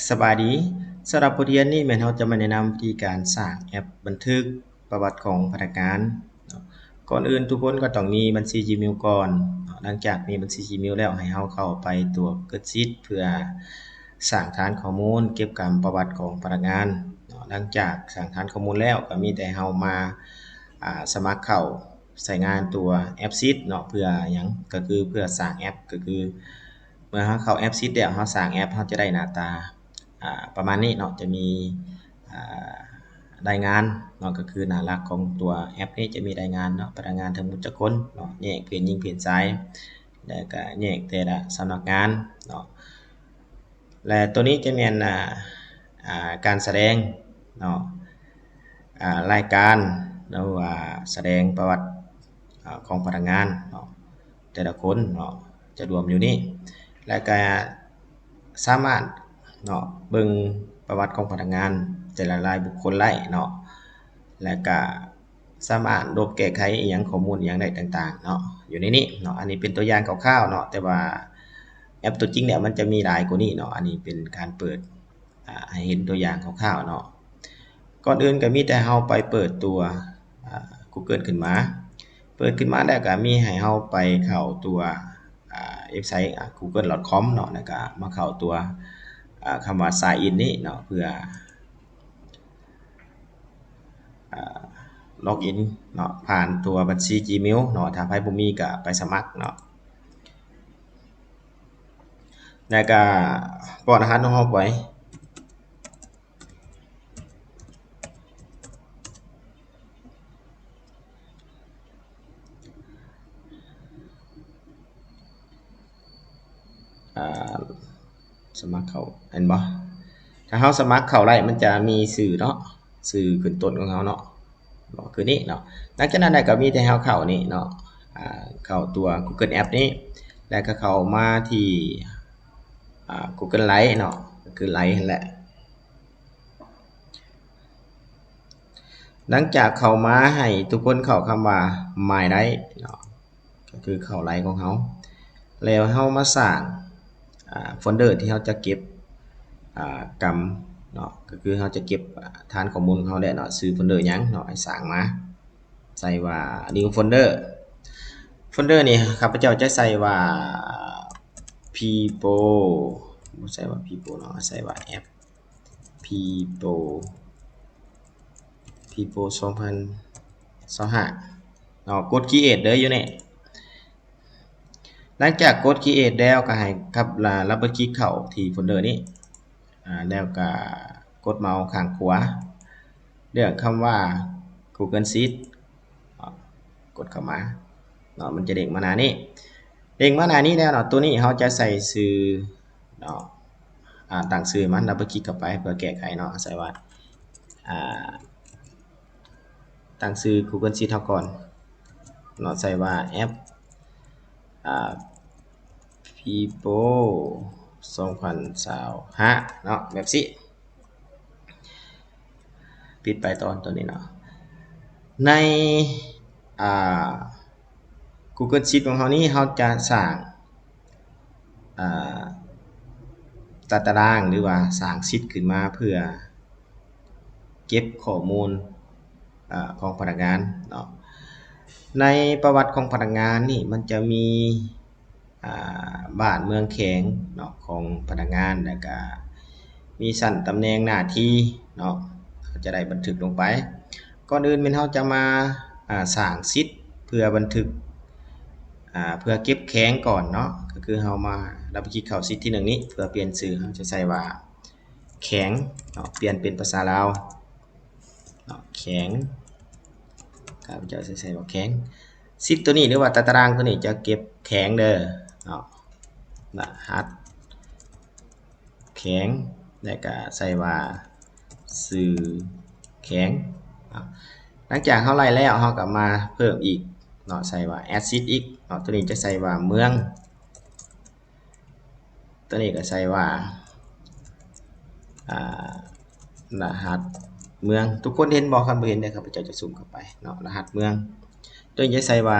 สบายดีสำหรับบทเรียนนี้แม่นเราจะมาแนะนำวิธีการสร้างแอปบันทึกประวัติของพนักงานเนาะก่อนอื่นทุกคนก็ต้องมีบัญชี Gmail ก่อนเนาะหลังจากมีบัญชี Gmail แล้วให้เราเข้าไปตัว Google Sheet เพื่อสร้างฐานข้อมูลเก็บกำประวัติของพนักงานเนาะหลังจากสร้างฐานข้อมูลแล้วก็มีแต่เรามาสมัครเข้าใช้งานตัวแอป Sheet เนาะเพื่อหยังก็คือเพื่อสร้างแอปก็คือเมื่อเราเข้าแอป Sheet แล้วเราสร้างแอปเราจะได้หน้าตา ประมาณนี้เนาะจะมีอ่ารายงานเนาะก็คือหน้าหลักของตัวแอปนี้จะมีรายงานเนาะพนักงานทั้งหมดจักคนเนาะแยกเพศหญิงเพศชายแล้วก็แยกแต่ละสำนักงานเนาะและตัวนี้จะเป็นการแสดงเนาะรายการหรือว่าแสดงประวัติของพนักงานเนาะแต่ละคนเนาะจะรวมอยู่นี่แล้วก็สามารถ เนาะเบิ่งประวัติของพนักงานแต่ละรายบุคคลได้เนาะแล้วก็สามารถลบแก้ไขอิหยังข้อมูลอิหยังได้ต่างๆเนาะอยู่ในนี้เนาะอันนี้เป็นตัวอย่างคร่าวๆเนาะแต่ว่าแอปตัวจริงเนี่ยมันจะมีหลายกว่านี้เนาะอันนี้เป็นการเปิดให้เห็นตัวอย่างคร่าวๆเนาะก่อนอื่นก็มีแต่เราไปเปิดตัวGoogle ขึ้นมาเปิดขึ้นมาแล้วก็มีให้เราไปเข้าตัวเว็บไซต์google.com เนาะแล้วก็มาเข้าตัวคำว่า sign in นี่เนาะเพื่อล็อกอินเนาะผ่านตัวบัญชี Gmail เนาะถ้าใครบ่มีก็ไปสมัครเนาะแล้วก็ป้อนรหัสของเราไปสมัครเข้าเห็นบ่ถ้าเราสมัครเข้าได้มันจะมีชื่อเนาะชื่อขึ้นต้นของเราเนาะคือนี้เนาะหลังจากนั้นก็มีแต่เราเข้านี่เนาะเข้าตัว Google App นี้แล้วก็เข้ามาที่Google Drive เนาะก็คือ Drive นั่นแหละหลังจากเข้ามาให้ทุกคนเข้าคำว่า My Drive เนาะก็คือเข้า Drive ของเราแล้วเรามาสร้างโฟลเดอร์ที่เราจะเก็บกรรมเนาะก็คือเราจะเก็บฐานข้อมูลของเราได้เนาะชื่อโฟลเดอร์หยังเนาะให้สร้างมาใส่ว่า new folder โฟลเดอร์นี่ข้าพเจ้าจะใส่ว่า people บ่ใส่ว่า people เนาะใส่ว่า app people 2025เนาะกด create เด้ออยู่นี่หลังจากกด create แล้วก็ให้ครับรับเบิลคลิกเข้าที่โฟลเดอร์นี้แล้วก็กดเมาส์ข้างขวาเลือกคำว่า Google Sheet กดเข้ามาเนาะมันจะเด้งมาหน้านี้เด้งมาหน้านี้แล้วเนาะตัวนี้เราจะใส่ชื่อเนาะตั้งชื่อมันดับเบิลคลิกเข้าไปเพื่อแก้ไขเนาะใส่ว่าตั้งชื่อ Google Sheet เฮาก่อนเนาะใส่ว่าแอปpeople 2025เนาะแบบสิปิดไปตอนตัวนี้เนาะในGoogle Sheet ของเรานี้เราจะสร้างตารางหรือว่าสร้างชีตขึ้นมาเพื่อเก็บข้อมูลของพนักงานเนาะในประวัติของพนักงานนี่มันจะมีบ้านเมืองแข็งเนาะของพนักงานแล้วก็มีชั้นตำแหน่งหน้าที่เนาะจะได้บันทึกลงไปก่อนอื่นแม่นเราจะมาสร้างชีตเพื่อบันทึกเพื่อเก็บแข็งก่อนเนาะก็คือเรามารับคลิกเข้าชีตที่1นี้เพื่อเปลี่ยนชื่อเราจะใส่ว่าแข็งเนาะเปลี่ยนเป็นภาษาลาวเนาะแข็งข้าพเจ้าใส่ว่าแข็งชีตตัวนี้หรือว่าตารางตัวนี้จะเก็บแข็งเด้อเนาะรหัสแข็งแล้วก็ใส่ว่าชื่อแข็งหลังจากเราไล่แล้วเราก็มาเพิ่มอีกเนาะใส่ว่า add sheet อีกเนาะตัวนี้จะใส่ว่าเมืองตัวนี้ก็ใส่ว่ารหัสเมืองทุกคนเห็นบ่ครับบ่เห็นเด้อครับจะซูมเข้าไปเนาะรหัสเมืองตัวนี้จะใส่ว่า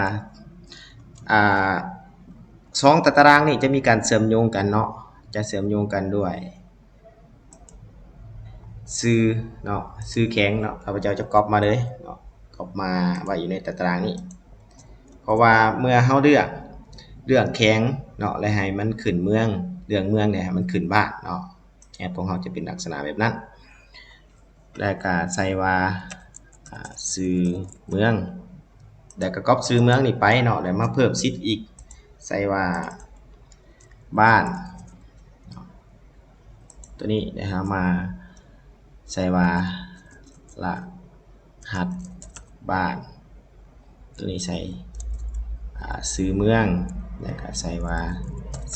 2ตารางนี่จะมีการเชื่อมโยงกันเนาะจะเชื่อมโยงกันด้วย ชื่อเนาะชื่อแข็งเนาะข้าพเจ้าจะก๊อปมาเลยเนาะก๊อปมาไว้อยู่ในตารางนี้เพราะว่าเมื่อเฮาเลือกแข็งเนาะแล้วให้มันขึ้นเมืองเรื่องเมืองเนี่ยให้มันขึ้นบ้านเนาะแอปของเฮาจะเป็นลักษณะแบบนั้นแล้วก็ใส่ว่าชื่อเมืองแล้วก็ก๊อปชื่อเมืองนี่ไปเนาะแล้วมาเพิ่มซิทอีกใส่ว่าบ้านตัวนี้นะครับมาใส่ว่ารหัสบ้านตัวนี้ใส่ซื้อเมืองแล้วก็ใส่ว่า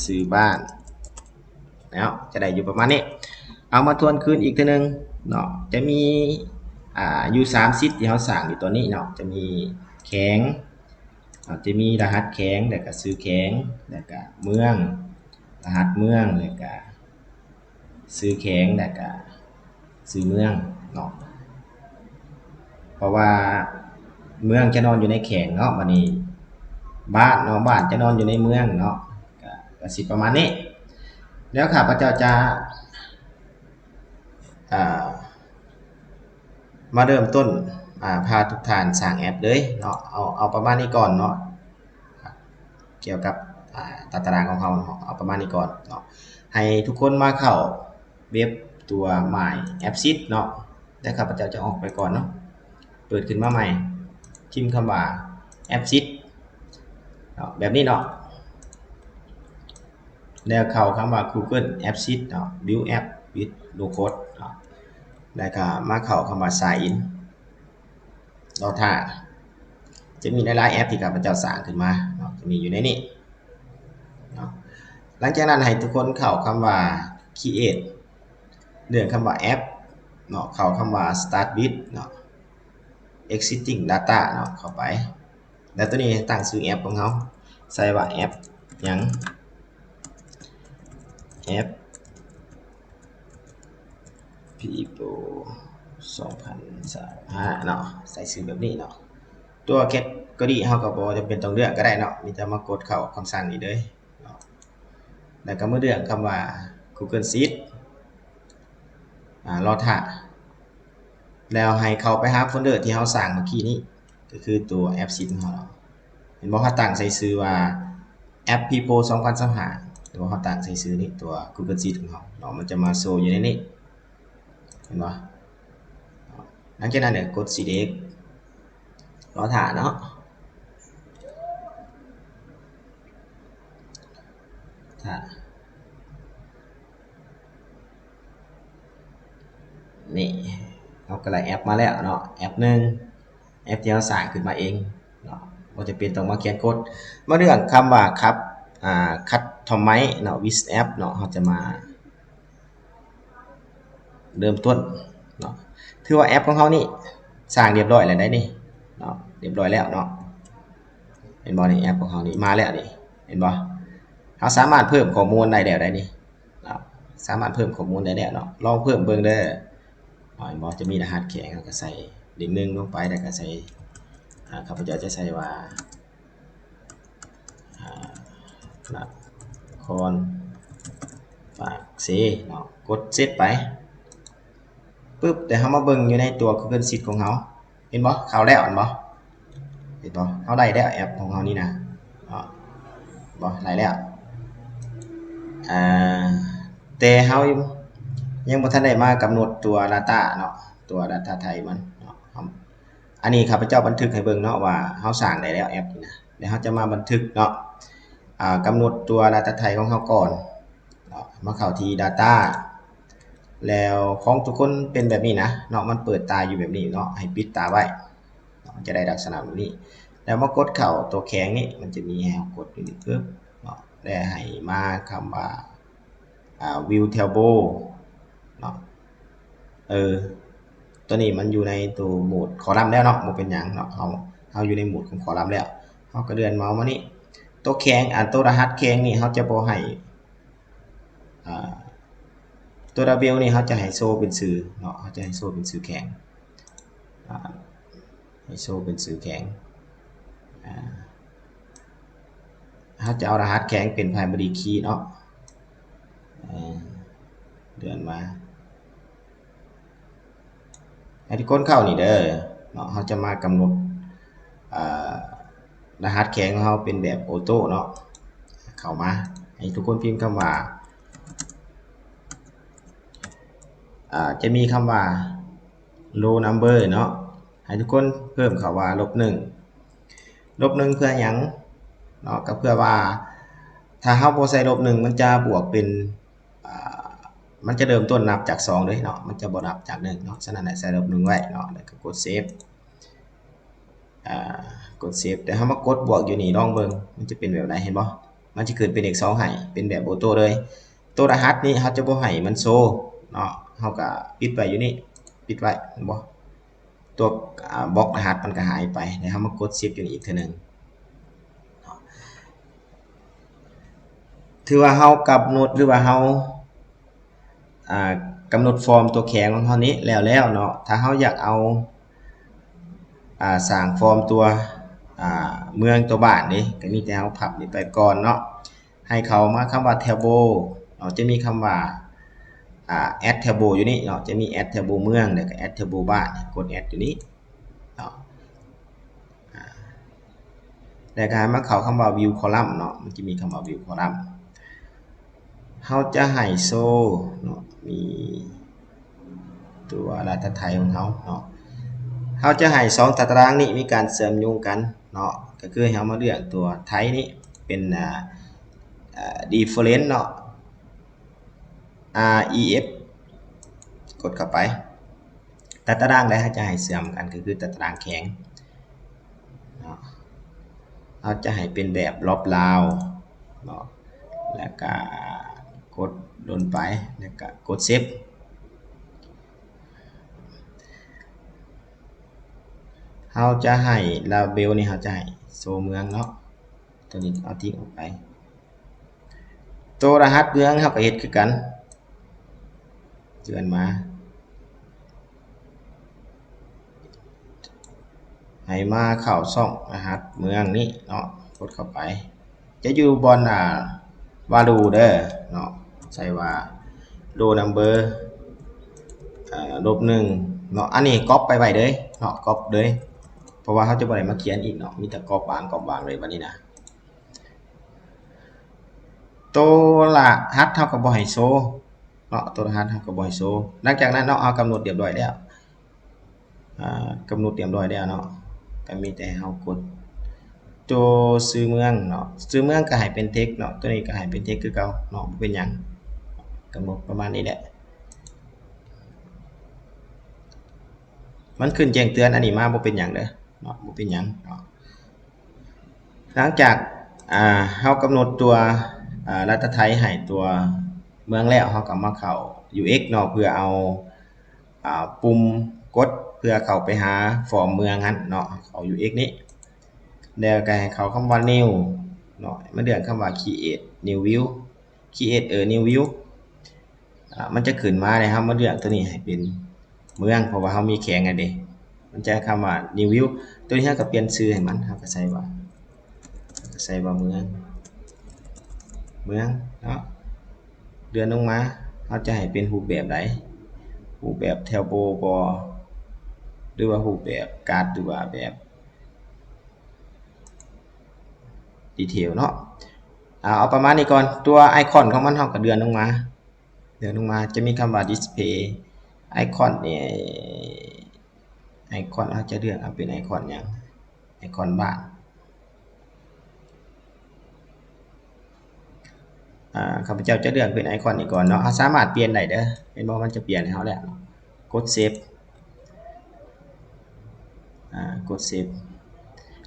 ซื้อบ้านแล้วจะได้อยู่ประมาณนี้เอามาทวนคืนอีกทีนึงเนาะจะมีอยู่3ซิทที่เขาสั่งอยู่ตัวนี้เนาะจะมีแข็งจะมีรหัสแข็งแล้วก็ซื้อแข็งแล้วก็เมืองรหัสเมืองแล้วก็ซื้อแข็งแล้วก็ซื้อเมืองเนาะเพราะว่าเมืองจะนอนอยู่ในแข็งเนาะวันนี้บ้านเนาะบ้านจะนอนอยู่ในเมืองเนาะก็สิประมาณนี้แล้วข้าพเจ้าจะมาเริ่มต้นพาทุกท่านสร้างแอปเลยเนาะเอาประมาณนี้ก่อนเนาะเกี่ยวกับตารางของเราเอาประมาณนี้ก่อนเนาะให้ทุกคนมาเข้าเว็บตัว My AppSheet เนาะแต่ข้าพเจ้าจะออกไปก่อนเนาะเปิดขึ้นมาใหม่พิมพ์คำว่า AppSheet เนาะแบบนี้เนาะแล้วเข้าคำว่า Google AppSheet เนาะ Build App with No Code เนาะแล้วก็มาเข้าคำว่า Sign In รอท่าจะมีหลายๆแอปที่ข้าพเจ้าสร้างขึ้นมาเนาะจะมีอยู่ในนี้เนาะหลังจากนั้นให้ทุกคนเข้าคำว่า Create เรื่องคำว่าแอปเนาะเข้าคำว่า Start with เนาะ Existing Data เนาะเข้าไปแล้วตัวนี้ตั้งชื่อแอปของเขาใส่ว่าแอปยังแอป People 2025เนาะใส่ชื่อแบบนี้เนาะตัวแคตกอรี่เฮาก็บ่จำเป็นต้องเลือกก็ได้เนาะมีแต่มากดเข้าคำสั่งนี้เลยเนาะแล้วก็มาเลือกคำว่า Google Sheet รอท่าแล้วให้เข้าไปหาโฟลเดอร์ที่เฮาสร้างเมื่อกี้นี้ก็คือตัวแอป Sheet ของเราเห็นบ่เฮาตั้งใส่ชื่อว่าแอป People 2025หรือว่าเฮาตั้งใส่ชื่อนี้ตัว Google Sheet ของเราเนาะมันจะมาโชว์อยู่ในนี้เห็นบ่หลังจากนั้นเนี่ยกด Select รอท่าเนาะท่านี่เราก็ไล่แอปมาแล้วเนาะแอปหนึ่งแอปที่เราสร้างขึ้นมาเองเนาะบ่จะเป็นต้องมาเขียนโค้ดมาเรื่องคำว่าครับคัดทอมไมเนาะ with app เนาะเราจะมาเริ่มต้นเนาะถือว่าแอปของเขานี่สร้างเรียบร้อยแล้วได้นี่เนาะเรียบร้อยแล้วเนาะเห็นบ่นี่แอปของเขานี่มาแล้วนี่เห็นบ่เราสามารถเพิ่มข้อมูลได้แล้วได้นี่เนาะสามารถเพิ่มข้อมูลได้แล้วเนาะลองเพิ่มเบิ่งเด้อเห็นบ่จะมีรหัสแข็งแล้วก็ใส่ดิ่งหนึ่งลงไปแล้วก็ใส่ข้าพเจ้าจะใส่ว่านครฝากเซเนาะกดเซตไปปึ๊บแต่เฮามาเบิ่งอยู่ในตัว Google Sheet ของเฮาเห็นบ่เข้าแล้วเห็นบ่เห็นบ่เฮาได้แล้วแอปของเฮานี่นะเนาะบ่ได้แล้วอ่าแต่เฮายังบ่ทันได้มากำหนดตัว data เนาะตัว data ไทยมันเนาะอันนี้ข้าพเจ้าบันทึกให้เบิ่งเนาะว่าเฮาสร้างได้แล้วแอปนี่นะเดี๋ยวเฮาจะมาบันทึกเนาะกำหนดตัว data ไทยของเฮาก่อนเนาะมาเข้าที่ data แล้วของทุกคนเป็นแบบนี้นะเนาะมันเปิดตาอยู่แบบนี้เนาะให้ปิดตาไว้จะได้ลักษณะแบบนี้แล้วมากดเข้าตัวแข็งนี่มันจะมีให้กดอยู่นี่ปึ๊บเนาะแล้วให้มาคำว่าview table เนาะตัวนี้มันอยู่ในตัวโหมดคอลัมน์แล้วเนาะบ่เป็นหยังเนาะเฮาอยู่ในโหมดของคอลัมน์แล้วเฮาก็เลื่อนเมาส์มานี่ตัวแข็งตัวรหัสแข็งนี่เฮาจะบ่ให้ตัว W นี่เฮาจะให้โชว์เป็นชื่อเนาะเฮาจะให้โชว์เป็นชื่อแข็งให้โชว์เป็นชื่อแข็งเฮาจะเอารหัสแข็งเป็น primary key เนาะ เดือนมา ให้ทุกคนเข้านี่เด้อเนาะเฮาจะมากำหนดอ่ารหัสแข็งของเฮาเป็นแบบออโต้เนาะเข้ามาให้ทุกคนพิมพ์คำว่าจะมีคำว่า row number เนาะให้ทุกคนเพิ่มคำว่า-1 -1 เพื่อหยังเนาะก็เพื่อว่าถ้าเฮาบ่ใส่-1มันจะบวกเป็นมันจะเริ่มต้นนับจาก2เลยเนาะมันจะบ่นับจาก1เนาะฉะนั้นให้ใส่-1ไว้เนาะแล้วก็กดเซฟกดเซฟแต่เฮามากดบวกอยู่นี่ลองเบิ่งมันจะเป็นแบบใดเห็นบ่มันจะขึ้นเป็นเลข2ให้เป็นแบบออโต้เลยตัวรหัสนี้เฮาจะบ่ให้มันโชว์เนาะเฮาก็ปิดไว้อยู่นี่ปิดไว้เห็นบ่ตัวบล็อกรหัสมันก็หายไปเดี๋ยวเฮามากดเซฟอยู่นี่อีกเทื่อนึงถือว่าเฮากำหนดหรือว่าเฮากำหนดฟอร์มตัวแข็งของเฮานี้แล้วเนาะถ้าเฮาอยากเอาสร้างฟอร์มตัวเมืองตัวบ้านนี่ก็มีแต่เฮาพับนี่ไปก่อนเนาะให้เขามาคำว่า table เนาะจะมีคำว่าadd table อยู่นี่เนาะจะมี add table เมืองแล้วก็ add table บ้านกด add อยู่นี้เนาะแล้วก็มาเข้าคำว่า view column เนาะมันจะมีคำว่า view column เฮาจะให้โซ่เนาะมีตัวรหัสไทยของเฮาเนาะเฮาจะให้2ตารางนี้มีการเชื่อมโยงกันเนาะก็คือให้เฮามาเลือกตัวไทยนี้เป็นdifferent เนาะ ref กดเข้าไปตารางใดเฮาจะให้เชื่อมกันก็คือตารางแข็งเนาะเฮาจะให้เป็นแบบลบราวเนาะแล้วก็กดลงไปแล้วก็กดเซฟเฮาจะให้ label นี่เฮาจะให้โซเมืองเนาะตัวนี้เอาทิ้งออกไปตัวรหัสเมืองเฮาก็เฮ็ดคือกันเตือนมาให้มาเข้าช่องรหัสเมืองนี้เนาะกดเข้าไปจะอยู่บนvalue เด้อเนาะใส่ว่า row number -1 เนาะอันนี้ก๊อปไปไว้เด้เนาะก๊อปเด้เพราะว่าเขาจะบ่ได้มาเขียนอีกเนาะมีแต่ก๊อปวางเลยบัดนี้นะตัวรหัสเฮาก็บ่ให้โชว์เนาะตัวรหัสเฮาก็บ่ให้โชว์หลังจากนั้นเนาะเอากำหนดเรียบร้อยแล้วกำหนดเรียบร้อยแล้วเนาะก็มีแต่เฮากดตัวชื่อเมืองเนาะชื่อเมืองก็ให้เป็น text เนาะตัวนี้ก็ให้เป็น text คือเก่าเนาะบ่เป็นหยังกำหนดประมาณนี้แหละมันขึ้นแจ้งเตือนอันนี้มาบ่เป็นหยังเด้อเนาะบ่เป็นหยังเนาะหลังจากเฮากำหนดตัวรัฐไทยให้ตัวเมืองแล้วเฮาก็มาเข้า UX เนาะเพื่อเอาปุ่มกดเพื่อเข้าไปหาฟอร์มเมืองนั้นเนาะเข้า UX นี้แล้วก็ให้เข้าคำว่า new เนาะมาเลือกคำว่า create new view create new view มันจะขึ้นมาเลยครับมาเลือกตัวนี้ให้เป็นเมืองเพราะว่าเฮามีแข็งอันเด้มันจะคำว่า new view ตัวนี้เฮาก็เปลี่ยนชื่อให้มันเฮาก็ใส่ว่าเมืองเนาะเดือนลงมาเฮาจะให้เป็นรูปแบบใดรูปแบบแถวโบบ่หรือว่ารูปแบบการ์ดหรือว่าแบบดีเทลเนาะเอาประมาณนี้ก่อนตัวไอคอนของมันเฮาก็เดือนลงมาจะมีคำว่า display ไอคอนนี่ไอคอนเฮาจะเลือกเอาเป็นไอคอนหยังไอคอนบ้านข้าพเจ้าจะเลือกเป็นไอคอนนี้ก่อนเนาะสามารถเปลี่ยนได้เด้อเห็นบ่มันจะเปลี่ยนให้เฮาแล้วกดเซฟกดเซฟ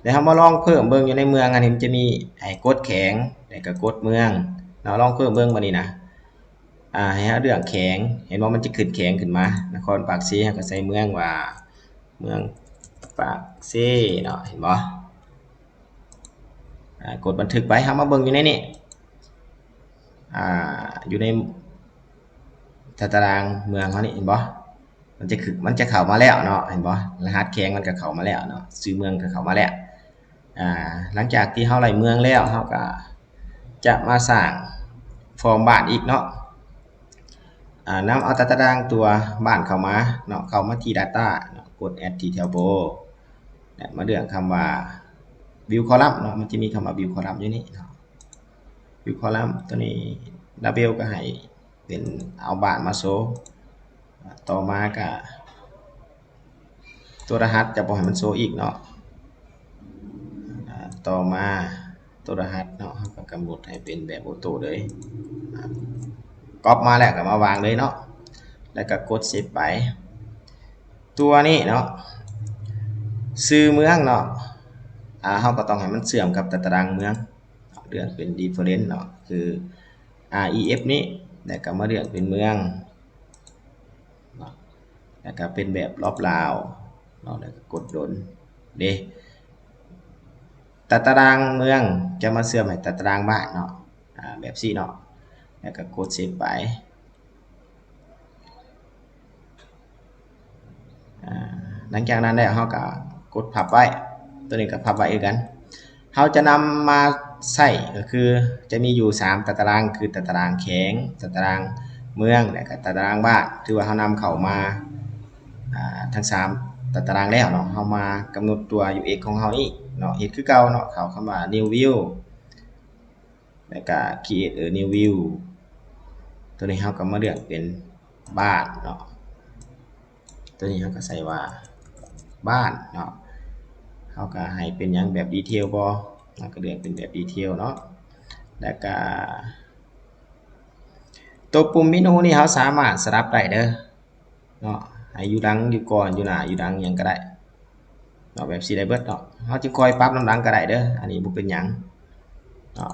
แล้วเฮามาลองเพิ่มเบิ่งอยู่ในเมืองอันนี้มันจะมีให้กดแข็งแล้วก็กดเมืองเนาะลองเพิ่มเบิ่งบัดนี้นะให้เฮาเลือกแข็งเห็นบ่มันจะขึ้นแข็งขึ้นมานครปากสีเฮาก็ใส่เมืองว่าเมืองปากสีเนาะเห็นบ่กดบันทึกไว้เฮามาเบิ่งอยู่ในนี้อยู่ในตารางเมืองเขานี่เห็นบ่มันจะเข้ามาแล้วเนาะเห็นบ่รหัสแข็งมันก็เข้ามาแล้วเนาะชื่อเมืองก็เข้ามาแล้วหลังจากที่เฮาไล่เมืองแล้วเฮาก็จะมาสร้างฟอร์มบ้านอีกเนาะนำเอาตารางตัวบ้านเข้ามาเนาะเข้ามาที่ data เนาะ กด add ที่แถวโบและมาเลือกคำว่า view column เนาะมันจะมีคำว่า view column อยู่นี่เนาะ view column ตัวนี้ label ก็ให้เป็นเอาบ้านมาโชว์ต่อมาก็ตัวรหัสจะบ่ให้มันโชว์อีกเนาะต่อมาตัวรหัสเนาะเราก็กำหนดให้เป็นแบบออโต้เลยก๊อปมาแล้วก็มาวางเลยเนาะแล้วก็กดเซฟไปตัวนี้เนาะชื่อเมืองเนาะเราก็ต้องให้มันเชื่อมกับตารางเมืองเลือกเป็น different เนาะคือ ref นี้แล้วก็มาเลือกเป็นเมืองแล้วก็เป็นแบบรอบราวเนาะแล้วก็กดโดนเด้ตารางเมืองจะมาเชื่อมให้ตารางบ้านเนาะแบบนี้เนาะแล้วก็กดเซฟไปหลังจากนั้นแล้วเราก็กดพับไว้ตัวนี้ก็พับไว้อีกกันเราจะนำมาใส่ก็คือจะมีอยู่3ตารางคือตารางแข็งตารางเมืองและก็ตารางบ้านถือว่าเรานำเข้ามาทั้ง3ตารางแล้วเนาะเรามากำหนดตัว UX ของเราอีกเนาะเฮ็ดคือเก่าเนาะเข้าคำว่า new view แล้วก็ create a new view ตัวนี้เราก็มาเลือกเป็นบ้านเนาะตัวนี้เราก็ใส่ว่าบ้านเนาะเขาก็ให้เป็นอย่างแบบดีเทลบ่เราก็เลือกเป็นแบบดีเทลเนาะแล้วก็ตัวปุ่มเมนูนี่เขาสามารถสลับได้เด้อเนาะให้อยู่หลังอยู่ก่อนอยู่หน้าอยู่หลังหยังก็ได้เนาะแบบสีได้เบิดเนาะเขาจะคอยปรับน้ำหลังก็ได้เด้ออันนี้บ่เป็นหยังเนาะ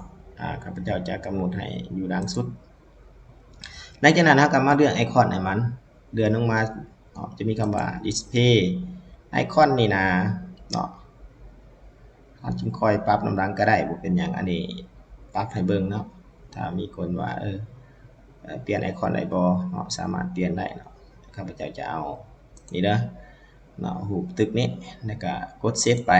ข้าพเจ้าจะกำหนดให้อยู่หลังสุดหลังจากนั้นเราก็มาเลือกไอคอนให้มันเลื่อนลงมาจะมีคำว่า display ไอคอนนี่นะเนาะเราจึงคอยปรับน้ำหลังก็ได้บ่เป็นหยังอันนี้ปรับให้เบิ่งเนาะถ้ามีคนว่าเปลี่ยนไอคอนได้บ่เนาะสามารถเปลี่ยนได้เนาะข้าพเจ้าจะเอานี่เด้อเนาะรูปตึกนี้แล้วก็กดเซฟไป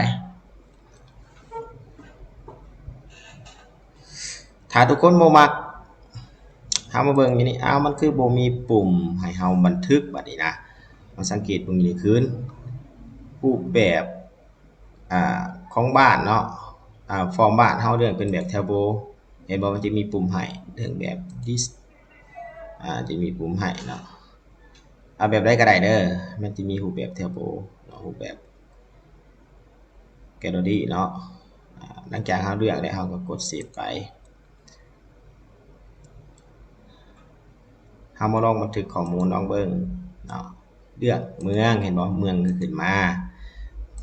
ถ้าทุกคนบ่มักเฮามาเบิ่งอยู่นี่มันคือบ่มีปุ่มให้เฮาบันทึกบัดนี้นะมาสังเกตเบิ่งนี่คือรูปแบบของบ้านเนาะฟอร์มบ้านเฮาเลือกเป็นแบบแถวโบเห็นบ่มันจะมีปุ่มให้เลือกแบบ this จะมีปุ่มให้เนาะเอาแบบใดก็ได้เด้อมันจะมีรูปแบบแถวโบเนาะรูปแบบแกลเลอรี่เนาะหลังจากเฮาเลือกแล้วเฮาก็กดเซฟไปเฮามาลองบันทึกข้อมูลลองเบิ่งเนาะเลือกเมืองเห็นบ่เมืองก็ขึ้นมา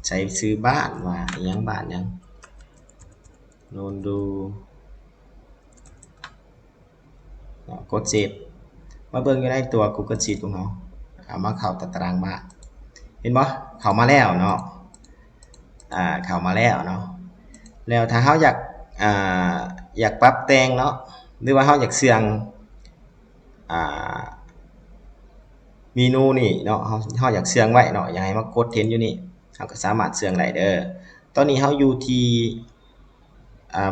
ใช้ชื่อบ้านว่าอิหยังบ้านหยังโนนดูกดเซฟมาเบิ่งอยู่ในตัว Google Sheet ของเราเอามาเข้าตารางบ้านเห็นบ่เข้ามาแล้วเนาะเข้ามาแล้วเนาะแล้วถ้าเฮาอยากปรับแต่งเนาะหรือว่าเฮาอยากเสื่องเมนูนี่เนาะเฮาอยากเสื่องไว้เนาะอยากให้มากดเห็นอยู่นี่เฮาก็สามารถเสื่องได้เด้อตอนนี้เฮาอยู่ที่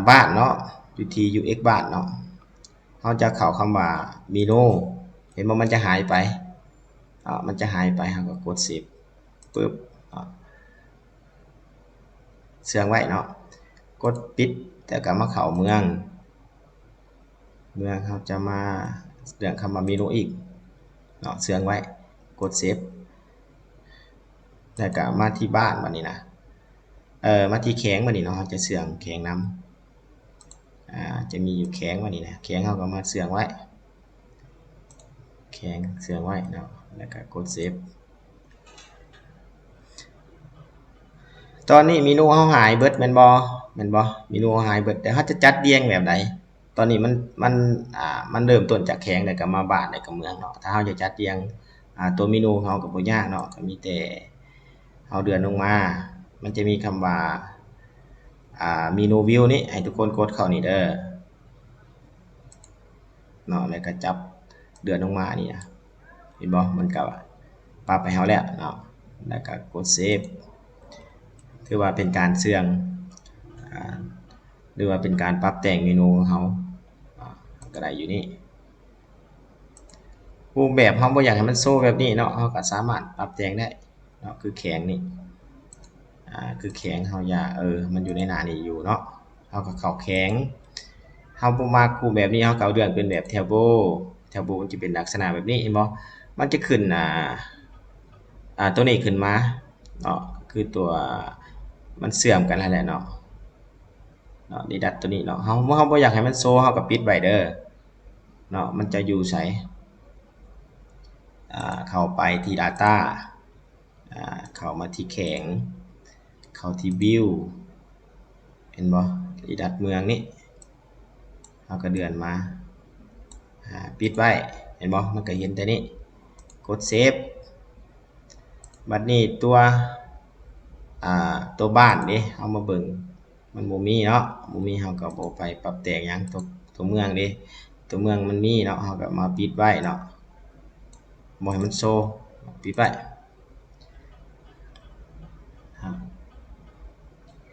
บ้านเนาะอยู่ที่ UX บ้านเนาะเราจะเข้าคำว่าเมนูเห็นว่ามันจะหายไปมันจะหายไปเราก็กดเซฟปึ๊บเสื่องไว้เนาะกดปิดแต่ก็มาเข้าเมืองเราจะมาเลือกคำว่าเมนูอีกเนาะเสื่องไว้กดเซฟแล้วก็มาที่บ้านบัดนี้นะมาที่แข้งบัดนี้เนาะเราจะเสื่องแข้งนำจะมีอยู่แข้งบัดนี้นะแข้งเราก็มาเสื่องไว้แข้งเสื่องไว้เนาะแล้วก็กดเซฟตอนนี้เมนูเฮาหายเบิดแม่นบ่เมนูหายเบิดแต่เฮาจะจัดเรียงแบบใดตอนนี้มันเริ่มต้นจากแข้งแล้วก็มาบ้านแล้วก็เมืองเนาะถ้าเฮาจะจัดเรียงตัวเมนูเฮาก็บ่ยากเนาะก็มีแต่เฮาเลื่อนลงมามันจะมีคำว่าเมนูวิวนี้ให้ทุกคนกดเข้านี่เด้อเนาะแล้วก็จับเลื่อนลงมานี่นะเห็นบ่มันก็ปรับให้เฮาแล้วเนาะแล้วก็กดเซฟถือว่าเป็นการเสื่องหรือว่าเป็นการปรับแต่งเมนูของเฮาก็ได้อยู่นี่รูปแบบเฮาบ่อยากให้มันโชว์แบบนี้เนาะเฮาก็สามารถปรับแต่งได้ เนาะคือแข็งนี่คือแข็งเฮาอยากมันอยู่ในหน้านี้อยู่เนาะเฮาก็เข้าแข็งเฮาบ่มักรูปแบบนี้เฮาก็เอาเรื่องเป็นแบบ Tableau มันจะเป็นลักษณะแบบนี้เห็นบ่มันจะขึ้นตัวนี้ขึ้นมาเนาะคือตัวมันเสื่อมกันนั่นแหละเนาะนี่ดัดตัวนี้เนาะเฮาบ่อยากให้มันโชว์เฮาก็ปิดไว้เด้อเนาะมันจะอยู่ไสเข้าไปที่ Data เข้ามาที่แข็งเข้าที่ View เห็นบ่อีดัดเมืองนี่เฮาก็เดือนมาปิดไว้เห็นบ่มันก็เห็นแต่นี้กดเซฟบัดนี้ตัวบ้านเด้เฮามาเบิ่งมันบ่มีเนาะบ่มีเฮาก็บ่ไปปรับแต่งหยังตัวเมืองเด้ตัวเมืองมันมีเนาะเฮาก็มาปิดไว้เนาะบ่ให้มันโชว์ปิดไว้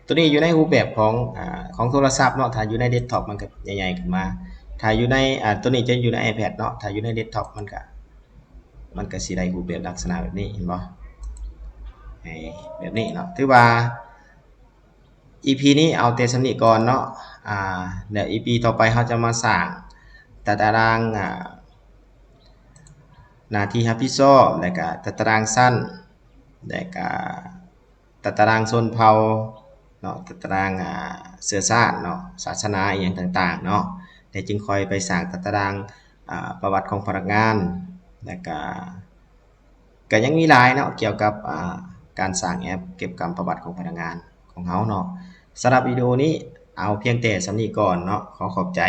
ตัวนี้อยู่ในรูปแบบของโทรศัพท์เนาะถ้าอยู่ในเดสก์ท็อปมันก็ใหญ่ๆขึ้นมาถ้าอยู่ในตัวนี้จะอยู่ใน iPad เนาะถ้าอยู่ในเดสก์ท็อปมันก็สิได้รูปแบบลักษณะแบบนี้เห็นบ่แบบนี้เนาะถือว่า EP นี้เอาแต่ส่ำนี้ก่อนเนาะเดี๋ยว EP ต่อไปเราจะมาสร้างตารางหน้าที่รับผิดชอบแล้วก็ตารางชั้นแล้วก็ตารางชนเผ่าเนาะตารางเชื้อชาติเนาะศาสนาอิหยังต่างๆเนาะแล้วจึงค่อยไปสร้างตารางประวัติของพนักงานแล้วก็ยังมีหลายเนาะเกี่ยวกับการสร้างแอปเก็บกรรมประวัติของพนักงานของเราเนาะสำหรับวิดีโอนี้เอาเพียงแต่ส่ำนี้ก่อนเนาะขอขอบใจ